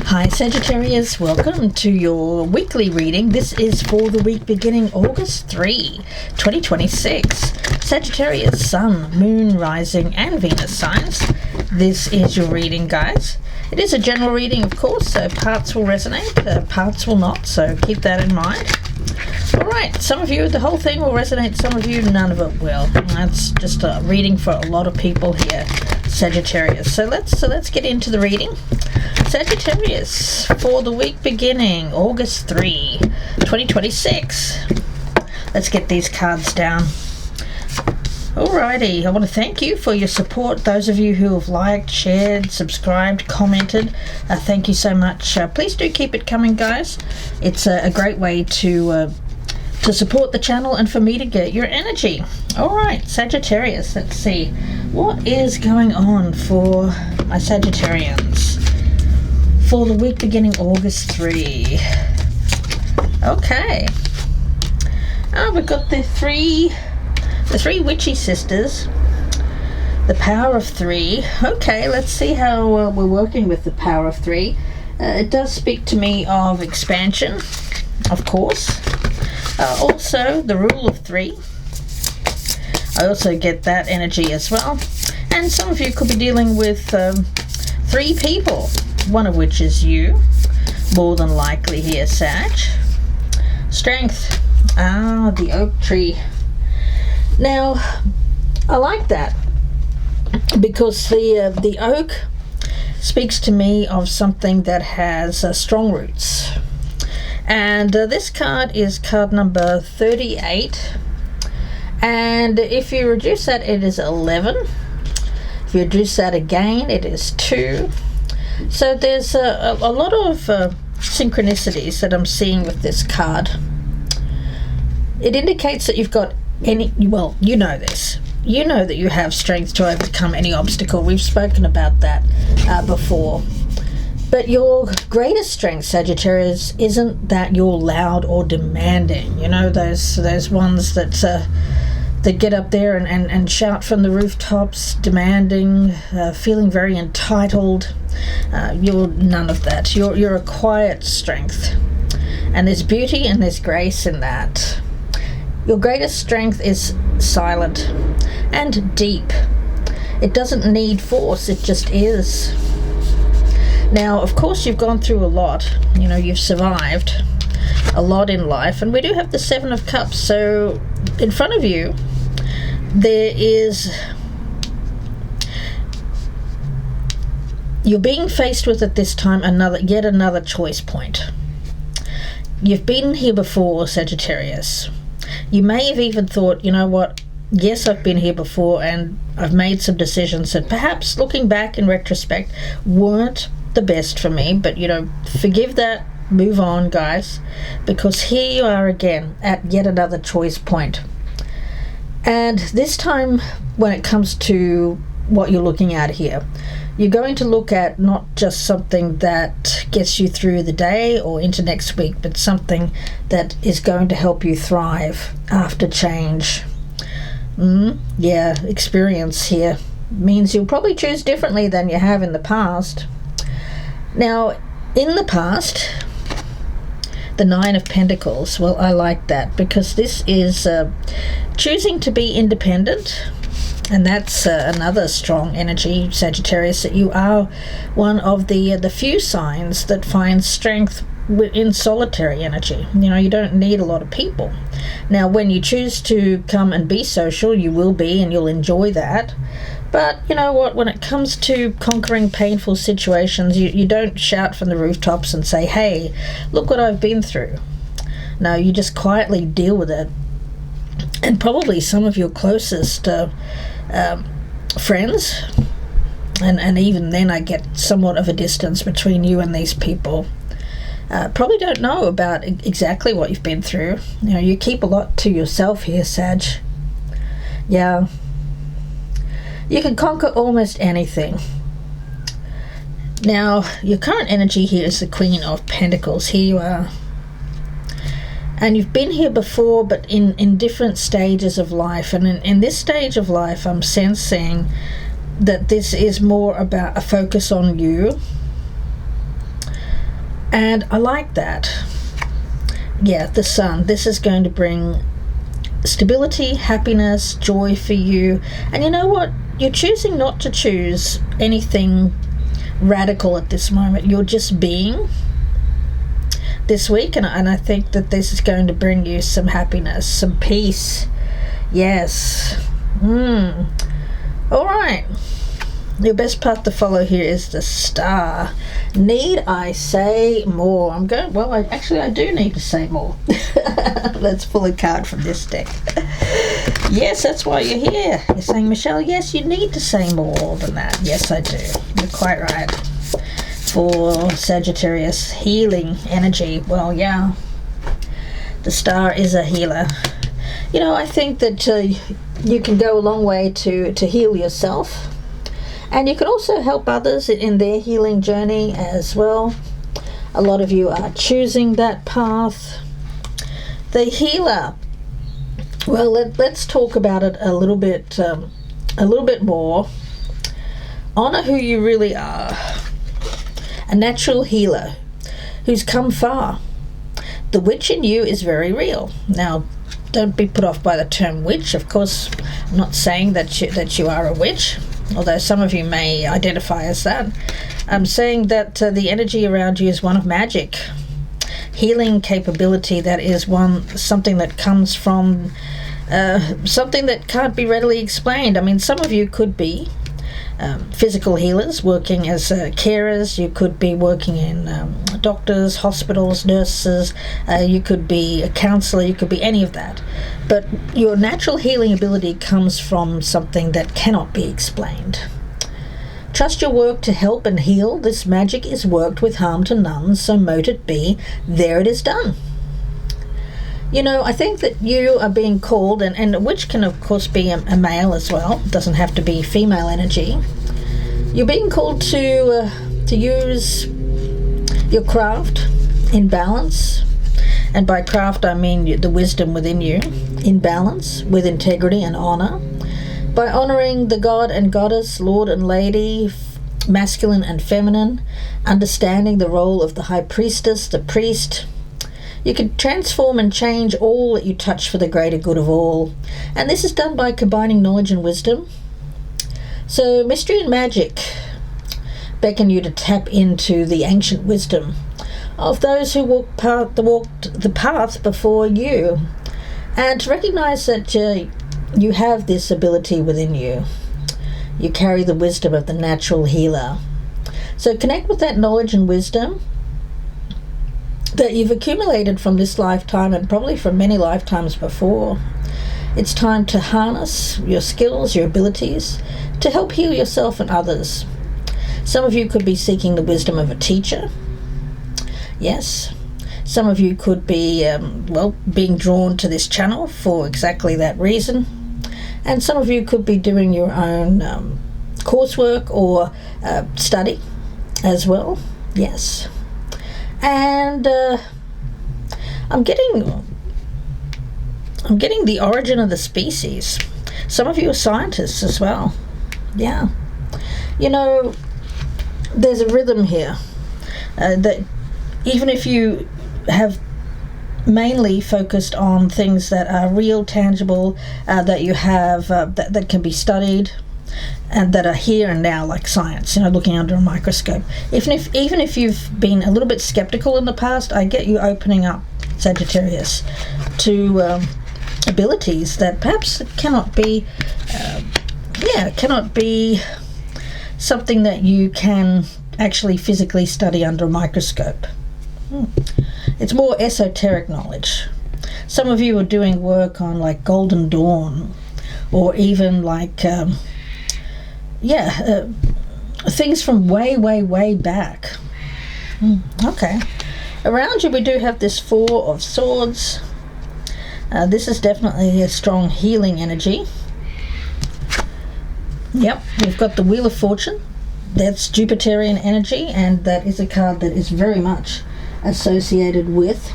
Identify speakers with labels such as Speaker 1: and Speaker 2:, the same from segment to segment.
Speaker 1: Hi Sagittarius, welcome to your weekly reading. This is for the week beginning August 3, 2026. Sagittarius, Sun, Moon, Rising and Venus signs. This is your reading, guys. It is a general reading, of course, so parts will resonate, parts will not, so keep that in mind. Alright, some of you, the whole thing will resonate, some of you, none of it will. That's just a reading for a lot of people here, Sagittarius. So let's get into the reading. Sagittarius, for the week beginning August 3, 2026. Let's get these cards down. Alrighty, I want to thank you for your support. Those of you who have liked, shared, subscribed, commented, thank you so much. Please do keep it coming, guys. It's a great way to support the channel and for me to get your energy. Alright, Sagittarius, let's see. What is going on for my Sagittarians for the week beginning August 3? Okay. We've got the three witchy sisters, the power of 3. Okay, let's see how we're working with the power of 3. It does speak to me of expansion, of course. Also the rule of 3. I also get that energy as well. And some of you could be dealing with 3 people, one of which is you, more than likely here, Sag. Strength. The oak tree. Now, I like that because the oak speaks to me of something that has strong roots. And this card is card number 38. And if you reduce that, it is 11. If you reduce that again, it is 2. So there's a lot of synchronicities that I'm seeing with this card. It indicates that you've got well, you know this. You know that you have strength to overcome any obstacle. We've spoken about that before. But your greatest strength, Sagittarius, isn't that you're loud or demanding. You know, those ones that get up there and shout from the rooftops, demanding, feeling very entitled. You're none of that. You're a quiet strength. And there's beauty and there's grace in that. Your greatest strength is silent and deep. It doesn't need force, it just is. Now, of course, you've gone through a lot. You know, you've survived a lot in life. And we do have the 7 of Cups. So in front of you, there is... You're being faced with at this time yet another choice point. You've been here before, Sagittarius. You may have even thought, you know what, yes, I've been here before and I've made some decisions that perhaps looking back in retrospect weren't the best for me, but you know, forgive that, move on, guys, because here you are again at yet another choice point. And this time, when it comes to what you're looking at here, you're going to look at not just something that gets you through the day or into next week, but something that is going to help you thrive after change. Experience here means you'll probably choose differently than you have in the past. Now, in the past, the 9 of Pentacles, well, I like that because this is choosing to be independent. And that's another strong energy, Sagittarius, that you are one of the few signs that finds strength in solitary energy. You know, you don't need a lot of people. Now, when you choose to come and be social, you will be, and you'll enjoy that. But you know what? When it comes to conquering painful situations, you don't shout from the rooftops and say, hey, look what I've been through. No, you just quietly deal with it. And probably some of your closest friends, and even then I get somewhat of a distance between you and these people, probably don't know about exactly what you've been through. You know, you keep a lot to yourself here, Sag. Yeah, you can conquer almost anything. Now, your current energy here is the Queen of Pentacles. Here you are. And you've been here before, but in different stages of life. And in this stage of life, I'm sensing that this is more about a focus on you And I like that. Yeah, the Sun. This is going to bring stability, happiness, joy for you. And you know what? You're choosing not to choose anything radical at this moment. You're just being this week, and I think that this is going to bring you some happiness, some peace. Yes. All right. Your best path to follow here is the Star. Need I say more? I do need to say more. Let's pull a card from this deck. Yes, that's why you're here. You're saying, Michelle, yes, you need to say more than that. Yes, I do. You're quite right. For Sagittarius, healing energy. Well, yeah. The Star is a healer. You know, I think that you can go a long way to heal yourself. And you can also help others in their healing journey as well. A lot of you are choosing that path. The healer. Well, let's talk about it a little bit more. Honor who you really are. A natural healer who's come far. The witch in you is very real. Now, don't be put off by the term witch. Of course, I'm not saying that you are a witch, although some of you may identify as that. I'm saying that the energy around you is one of magic, healing capability. That is something that comes from something that can't be readily explained. I mean, some of you could be physical healers working as carers. You could be working in doctors, hospitals, nurses. You could be a counselor. You could be any of that. But your natural healing ability comes from something that cannot be explained. Trust your work to help and heal. This magic is worked with harm to none, so mote it be. There it is done. You know, I think that you are being called, and a witch can of course be a male as well. It doesn't have to be female energy. You're being called to use your craft in balance. And by craft I mean the wisdom within you, in balance with integrity and honor. By honoring the God and Goddess, Lord and Lady, masculine and feminine, understanding the role of the High Priestess, the priest, you can transform and change all that you touch for the greater good of all. And this is done by combining knowledge and wisdom. So mystery and magic beckon you to tap into the ancient wisdom of those who walked the path before you, and to recognize that you have this ability within you. You carry the wisdom of the natural healer. So connect with that knowledge and wisdom that you've accumulated from this lifetime and probably from many lifetimes before. It's time to harness your skills, your abilities, to help heal yourself and others. Some of you could be seeking the wisdom of a teacher. Yes. Some of you could be, being drawn to this channel for exactly that reason. And some of you could be doing your own coursework or study as well. Yes. And I'm getting the origin of the species. Some of you are scientists as well. Yeah. You know, there's a rhythm here that even if you have mainly focused on things that are real, tangible, that you have that can be studied, and that are here and now, like science, you know, looking under a microscope. Even if you've been a little bit skeptical in the past, I get you opening up, Sagittarius, to abilities that perhaps cannot be something that you can actually physically study under a microscope. It's more esoteric knowledge. Some of you are doing work on like Golden Dawn, or even like things from way back. Okay. Around you we do have this Four of Swords. This is definitely a strong healing energy. Yep, we've got the Wheel of Fortune. That's Jupiterian energy, and that is a card that is very much associated with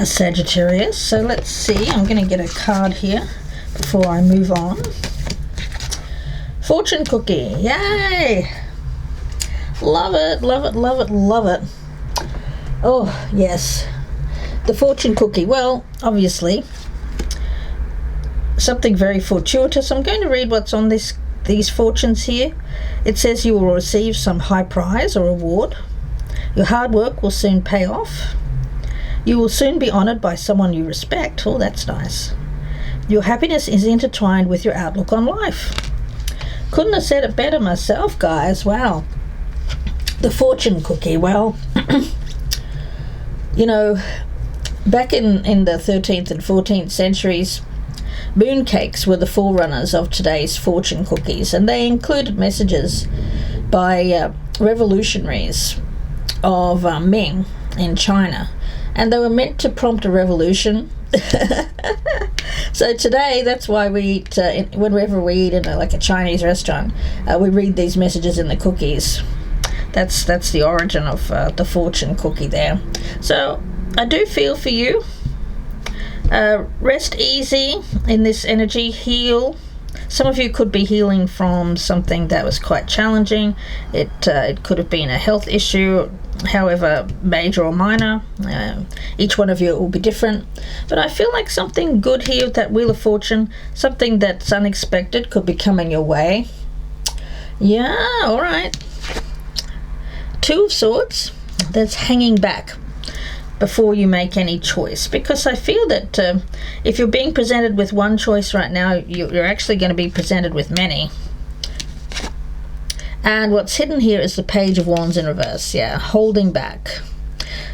Speaker 1: Sagittarius. So let's see, I'm going to get a card here before I move on. Fortune cookie, yay! Love it, love it, love it, love it. Oh, yes. The fortune cookie. Well, obviously, something very fortuitous. I'm going to read what's on these fortunes here. It says you will receive some high prize or award. Your hard work will soon pay off. You will soon be honoured by someone you respect. Oh, that's nice. Your happiness is intertwined with your outlook on life. Couldn't have said it better myself, guys. Wow. The fortune cookie. Well, you know, back in the 13th and 14th centuries, mooncakes were the forerunners of today's fortune cookies, and they included messages by revolutionaries of Ming in China, and they were meant to prompt a revolution. So today, that's why we eat, whenever we eat in like a Chinese restaurant, we read these messages in the cookies. That's the origin of the fortune cookie there. So I do feel for you. Rest easy in this energy. Heal. Some of you could be healing from something that was quite challenging. It could have been a health issue, however major or minor. Each one of you will be different. But I feel like something good here with that Wheel of Fortune, something that's unexpected could be coming your way. Yeah, all right. Two of Swords, that's hanging back before you make any choice, because I feel that if you're being presented with one choice right now, you're actually going to be presented with many. And what's hidden here is the Page of Wands in reverse. Yeah, holding back.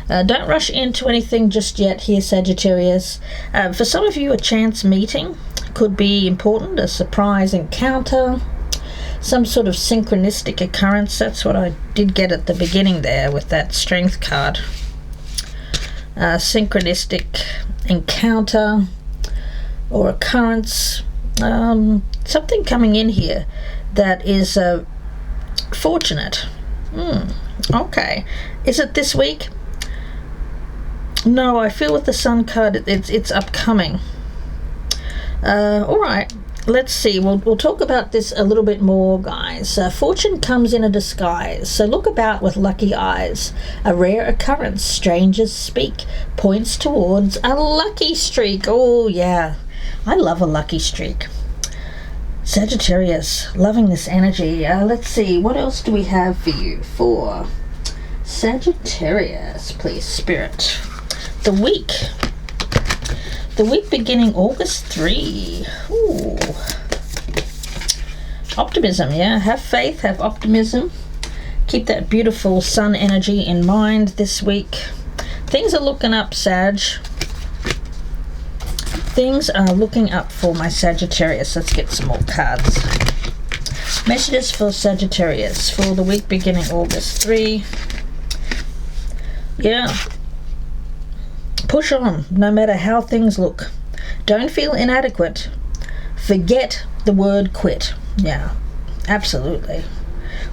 Speaker 1: Don't rush into anything just yet here, Sagittarius. For some of you, a chance meeting could be important, a surprise encounter, some sort of synchronistic occurrence. That's what I did get at the beginning there with that Strength card. Synchronistic encounter or occurrence. Something coming in here that is fortunate. Okay. Is it this week? No, I feel with the Sun card it's upcoming. All right. Let's see. We'll talk about this a little bit more, guys. Fortune comes in a disguise, so look about with lucky eyes. A rare occurrence, strangers speak, points towards a lucky streak. Oh, yeah. I love a lucky streak. Sagittarius, loving this energy. Let's see. What else do we have for you? For Sagittarius, please, Spirit. The week. The week beginning August 3. Ooh. Optimism, yeah. Have faith, have optimism. Keep that beautiful sun energy in mind this week. Things are looking up, Sag. Things are looking up for my Sagittarius. Let's get some more cards. Messages for Sagittarius for the week beginning August 3. Yeah. Push on, no matter how things look. Don't feel inadequate. Forget the word quit. Yeah, absolutely.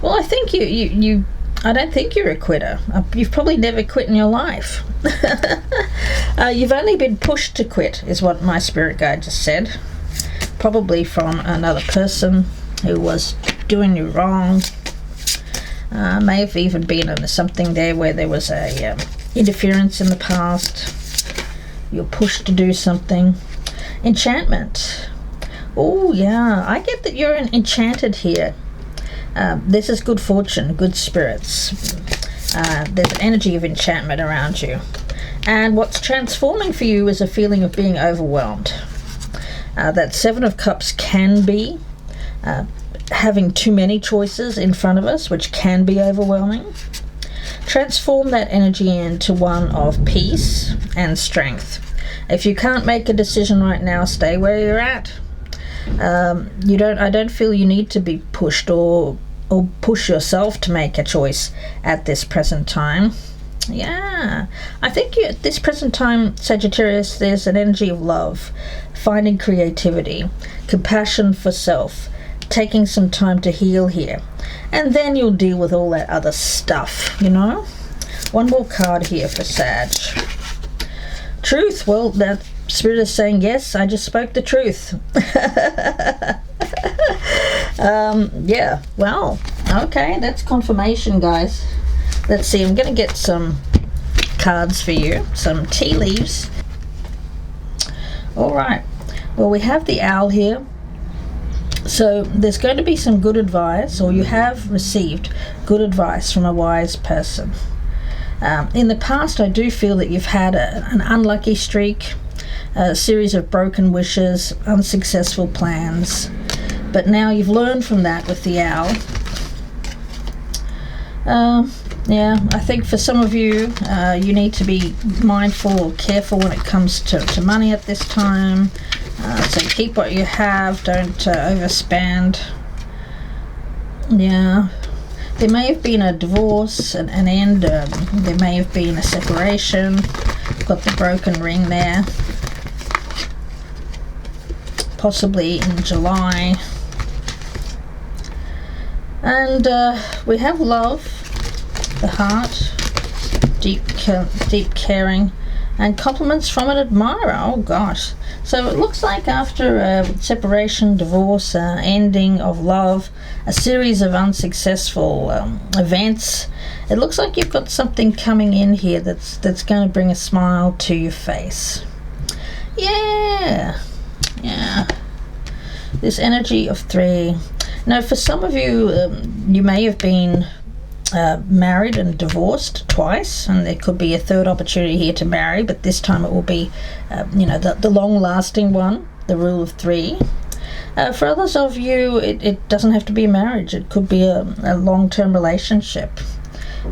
Speaker 1: Well, I think I don't think you're a quitter. You've probably never quit in your life. You've only been pushed to quit, is what my spirit guide just said. Probably from another person who was doing you wrong. May have even been into something there where there was a interference in the past. You're pushed to do something. Enchantment. Oh, yeah. I get that you're enchanted here. This is good fortune, good spirits. There's an energy of enchantment around you. And what's transforming for you is a feeling of being overwhelmed. That Seven of Cups can be having too many choices in front of us, which can be overwhelming. Transform that energy into one of peace and strength. If you can't make a decision right now, stay where you're at. I don't feel you need to be pushed or push yourself to make a choice at this present time. Yeah, I think at this present time, Sagittarius, there's an energy of love, finding creativity, compassion for self, taking some time to heal here, and then you'll deal with all that other stuff, you know. One more card here for Sag. Truth. Well, that spirit is saying, yes, I just spoke the truth. Yeah, well, okay, that's confirmation, guys. Let's see, I'm going to get some cards for you, some tea leaves. All right, well, we have the owl here. So there's going to be some good advice, or you have received good advice from a wise person. In the past, I do feel that you've had an unlucky streak, a series of broken wishes, unsuccessful plans. But now you've learned from that with the owl. Yeah, I think for some of you, you need to be mindful or careful when it comes to money at this time. So keep what you have, don't overspend. Yeah, there may have been a divorce, an end, there may have been a separation. Got the broken ring there. Possibly in July. And we have love, the heart, deep caring, and compliments from an admirer. Oh gosh. So it looks like after a separation, divorce, ending of love, a series of unsuccessful events, it looks like you've got something coming in here that's going to bring a smile to your face. Yeah. This energy of 3. Now, for some of you, you may have been married and divorced twice, and there could be a third opportunity here to marry, but this time it will be the long-lasting one, the rule of 3. For others of you, it doesn't have to be a marriage. It could be a long-term relationship.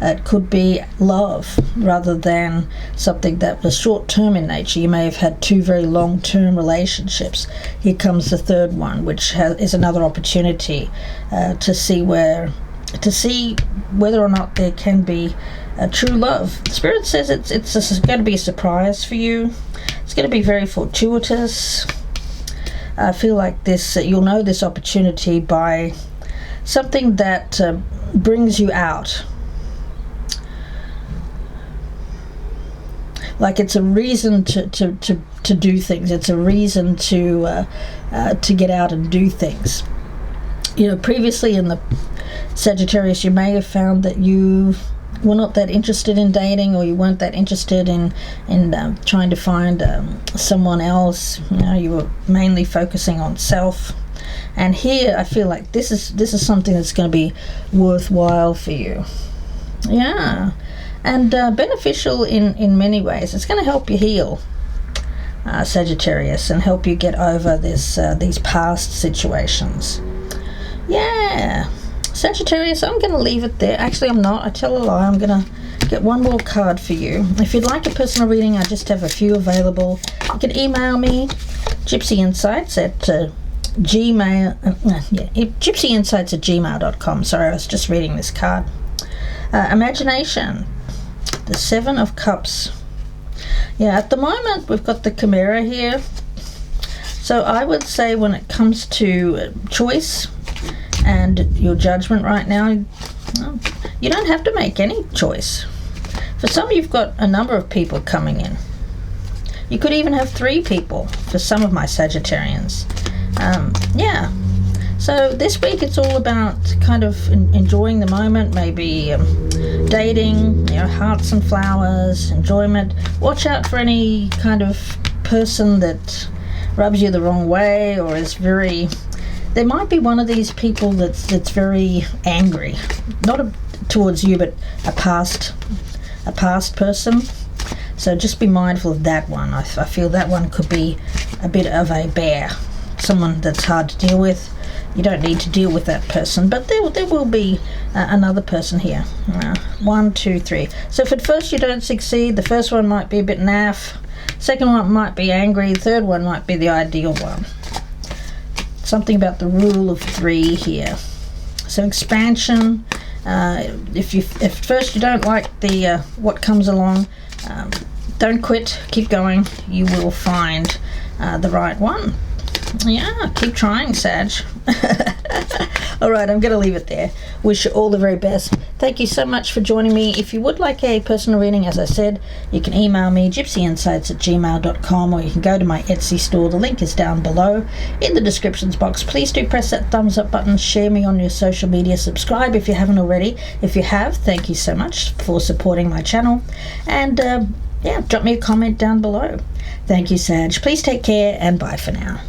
Speaker 1: It could be love rather than something that was short-term in nature. You may have had 2 very long-term relationships. Here comes the third one, which is another opportunity to see whether or not there can be a true love. Spirit says it's going to be a surprise for you. It's going to be very fortuitous. I feel like this, you'll know this opportunity by something that brings you out. Like it's a reason to do things. It's a reason to get out and do things. Previously in the Sagittarius, you may have found that you were not that interested in dating, or you weren't that interested in trying to find someone else. You were mainly focusing on self. And here, I feel like this is something that's going to be worthwhile for you. Yeah, and beneficial in many ways. It's going to help you heal, Sagittarius, and help you get over these past situations. Yeah. Sagittarius, I'm going to leave it there. Actually, I'm not. I tell a lie. I'm going to get one more card for you. If you'd like a personal reading, I just have a few available. You can email me, gypsyinsights at gypsyinsights@gmail.com. Sorry, I was just reading this card. Imagination, the 7 of Cups. Yeah, at the moment, we've got the Chimera here. So I would say when it comes to choice and your judgment right now, you don't have to make any choice. For some, you've got a number of people coming in. You could even have 3 people for some of my Sagittarians. Yeah. So this week it's all about kind of enjoying the moment, maybe dating, hearts and flowers, enjoyment. Watch out for any kind of person that rubs you the wrong way or is very... There might be one of these people that's very angry, not towards you, but a past person. So just be mindful of that one. I feel that one could be a bit of a bear, someone that's hard to deal with. You don't need to deal with that person, but there will be another person here. 1, 2, 3. So if at first you don't succeed, the first one might be a bit naff, second one might be angry, third one might be the ideal one. Something about the rule of 3 here. So expansion. If first you don't like the what comes along, don't quit. Keep going. You will find the right one. Yeah, keep trying, Sag. All right, I'm going to leave it there. Wish you all the very best. Thank you so much for joining me. If you would like a personal reading, as I said, you can email me gypsyinsights@gmail.com, or you can go to my Etsy store. The link is down below in the descriptions box. Please do press that thumbs up button, share me on your social media, subscribe if you haven't already. If you have, thank you so much for supporting my channel, and drop me a comment down below. Thank you, Sag. Please take care, and bye for now.